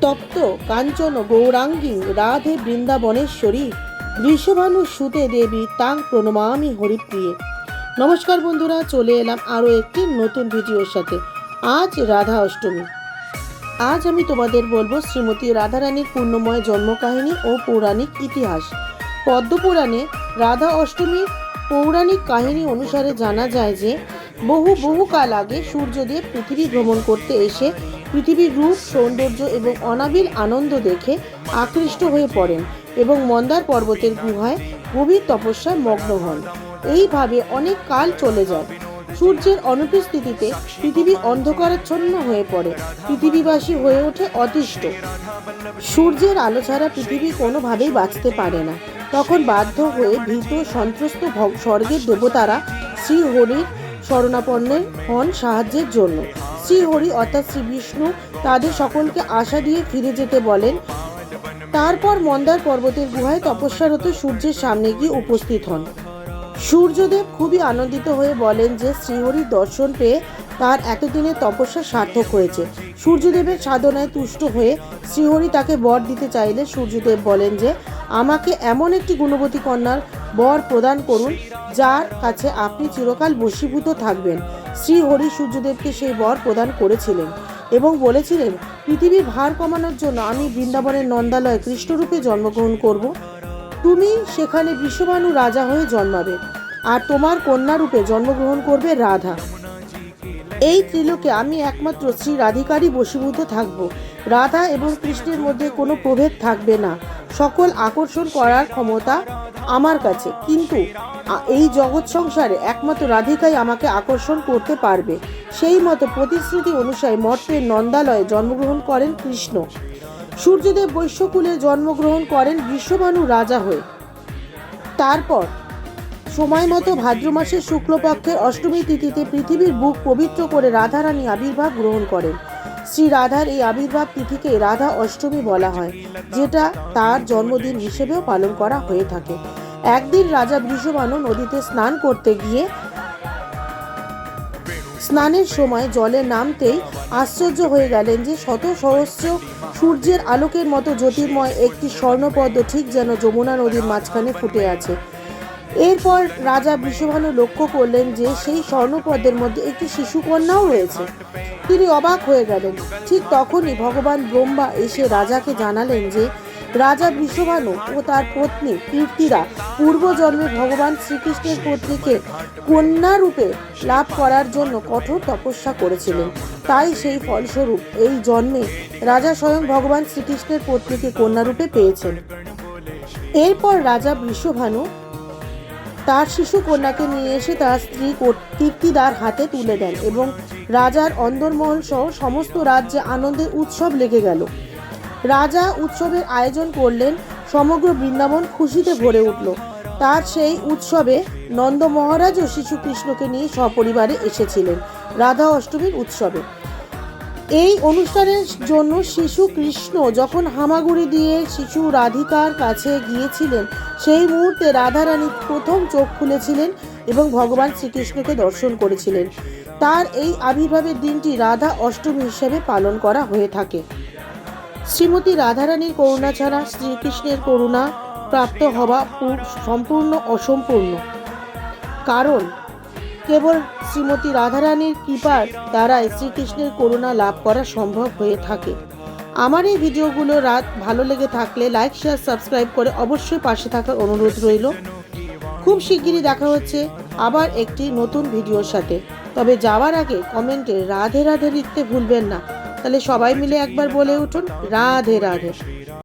তপ্ত কাঞ্চন গৌরাঙ্গী রাধে বৃন্দাবনেশ্বরী বৃষভানু সুতে দেবী তাং প্রণমামি হরিপ্রিয়ে। নমস্কার বন্ধুরা, চলে এলাম আরও একটি নতুন ভিডিওর সাথে। আজ রাধা অষ্টমী। আজ আমি তোমাদের বলবো শ্রীমতী রাধারানীর পূর্ণময় জন্মকাহিনী ও পৌরাণিক ইতিহাস। পদ্মপুরাণে রাধা অষ্টমীর পৌরাণিক কাহিনী অনুসারে জানা যায় যে বহু কাল আগে সূর্যদেব পৃথিবী ভ্রমণ করতে এসে পৃথিবীর রূপ, সৌন্দর্য এবং অনাবিল আনন্দ দেখে আকৃষ্ট হয়ে পড়েন এবং মন্দার পর্বতের গুহায় গভীর তপস্যায় মগ্ন হন। এইভাবে অনেক কাল চলে যায়। সূর্যের অনুপস্থিতিতে পৃথিবী অন্ধকারাচ্ছন্ন হয়ে পড়ে। পৃথিবীবাসী হয়ে ওঠে অতিষ্ঠ। সূর্যের আলো ছাড়া পৃথিবী কোনোভাবেই বাঁচতে পারে না। তখন বাধ্য হয়ে ভীত সন্ত্রস্ত স্বর্গের দেবতারা শ্রীহরির শরণাপন্ন হন সাহায্যের জন্য। শ্রীহরি অর্থাৎ শ্রী বিষ্ণু তাদের সকলকে আশা দিয়ে ফিরে যেতে বলেন। তারপর মন্দার পর্বতের গুহায় তপস্যারত সূর্যের সামনে গিয়ে উপস্থিত হন। সূর্যদেব খুবই আনন্দিত হয়ে বলেন যে শ্রীহরির দর্শন পেয়ে তার এতদিনের তপস্যা সার্থক হয়েছে। সূর্যদেবের সাধনায় তুষ্ট হয়ে শ্রীহরি তাকে বর দিতে চাইলে সূর্যদেব বলেন যে আমাকে এমন একটি গুণবতী কন্যার বর প্রদান করুন যার কাছে আপনি চিরকাল বশীভূত থাকবেন। শ্রীহরি সূর্যদেবকে সেই বর প্রদান করেছিলেন এবং বলেছিলেন, পৃথিবীর ভার কমানোর জন্য আমি বৃন্দাবনের নন্দালয়ে কৃষ্ণরূপে জন্মগ্রহণ করব। তুমি সেখানে বৃষভানু রাজা হয়ে জন্মাবে আর তোমার কন্যারূপে জন্মগ্রহণ করবে রাধা। এই ত্রিলোকে আমি একমাত্র শ্রী রাধিকারই বশীভূত থাকব। রাধা এবং কৃষ্ণের মধ্যে কোনো প্রভেদ থাকবে না। সকল আকর্ষণ করার ক্ষমতা আমার কাছে, কিন্তু এই জগৎ সংসারে একমাত্র রাধিকাই আমাকে আকর্ষণ করতে পারবে। সেই মতো প্রতিশ্রুতি অনুসারে মর্তের নন্দালয়ে জন্মগ্রহণ করেন কৃষ্ণ। সূর্যদেব বৈশ্যকুলে জন্মগ্রহণ করেন বৃষভানু রাজা হয়ে। তারপর সময় মতো ভাদ্র মাসের শুক্লপক্ষের অষ্টমী তিথিতে পৃথিবীর বুক পবিত্র করে রাধারানী আবির্ভাব গ্রহণ করেন। শ্রী রাধার এই আবির্ভাব তিথিকে রাধা অষ্টমী বলা হয়, যেটা তার জন্মদিন হিসেবেও পালন করা হয়ে থাকে। একদিন রাজা বৃষভানু নদীতে স্নান করতে গিয়ে স্নানের সময় জলে নামতেই আশ্চর্য হয়ে গেলেন যে শত সহস্র সূর্যের আলোকের মতো জ্যোতির্ময় একটি স্বর্ণপদ্ম ঠিক যেন যমুনা নদীর মাঝখানে ফুটে আছে। এরপর রাজা বৃষভানু লক্ষ্য করলেন যে সেই স্বর্ণপদ্মের মধ্যে একটি শিশুকন্যাও রয়েছে। তিনি অবাক হয়ে গেলেন। ঠিক তখনই ভগবান ব্রহ্মা এসে রাজাকে জানালেন যে রাজা বৃষভানু ও তার পত্নী কীর্তিরা পূর্বজন্মে ভগবান শ্রীকৃষ্ণের পত্নীকে কন্যা রূপে লাভ করার জন্য কঠোর তপস্যা করেছিলেন। তাই সেই ফলস্বরূপ এই জন্মে রাজা স্বয়ং ভগবান শ্রীকৃষ্ণের পত্নীকে কন্যা রূপে পেয়েছেন। এরপর রাজা বৃষভানু তার শিশু কন্যাকে নিয়ে এসে তার স্ত্রী কীর্তিদার হাতে তুলে দেন এবং রাজার অন্দরমহল সহ সমস্ত রাজ্যে আনন্দের উৎসব লেগে গেল। রাজা উৎসবের আয়োজন করলেন। সমগ্র বৃন্দাবন খুশিতে ভরে উঠল। তার সেই উৎসবে নন্দ মহারাজ ও শিশু কৃষ্ণকে নিয়ে সপরিবারে এসেছিলেন রাধা অষ্টমীর উৎসবে। এই অনুষ্ঠানের জন্য শিশু কৃষ্ণ যখন হামাগুড়ি দিয়ে শিশু রাধিকার কাছে গিয়েছিলেন, সেই মুহূর্তে রাধারানী প্রথম চোখ খুলেছিলেন এবং ভগবান শ্রীকৃষ্ণকে দর্শন করেছিলেন। তার এই আবির্ভাবের দিনটি রাধা অষ্টমী হিসেবে পালন করা হয়ে থাকে। শ্রীমতী রাধারানীর করুণা ছাড়া শ্রীকৃষ্ণের করুণা প্রাপ্ত হওয়া সম্পূর্ণ অসম্পূর্ণ, কারণ কেবল শ্রীমতী রাধারানীর কৃপার দ্বারাই শ্রীকৃষ্ণের করুণা লাভ করা সম্ভব হয়ে থাকে। আমার এই ভিডিওগুলো ভালো লেগে থাকলে লাইক, শেয়ার, সাবস্ক্রাইব করে অবশ্যই পাশে থাকার অনুরোধ রইল। খুব শিগগিরই দেখা হচ্ছে আবার একটি নতুন ভিডিওর সাথে। তবে যাওয়ার আগে কমেন্টে রাধে রাধে লিখতে ভুলবেন না। তাহলে সবাই মিলে একবার বলে উঠুন, রাধে রাধে।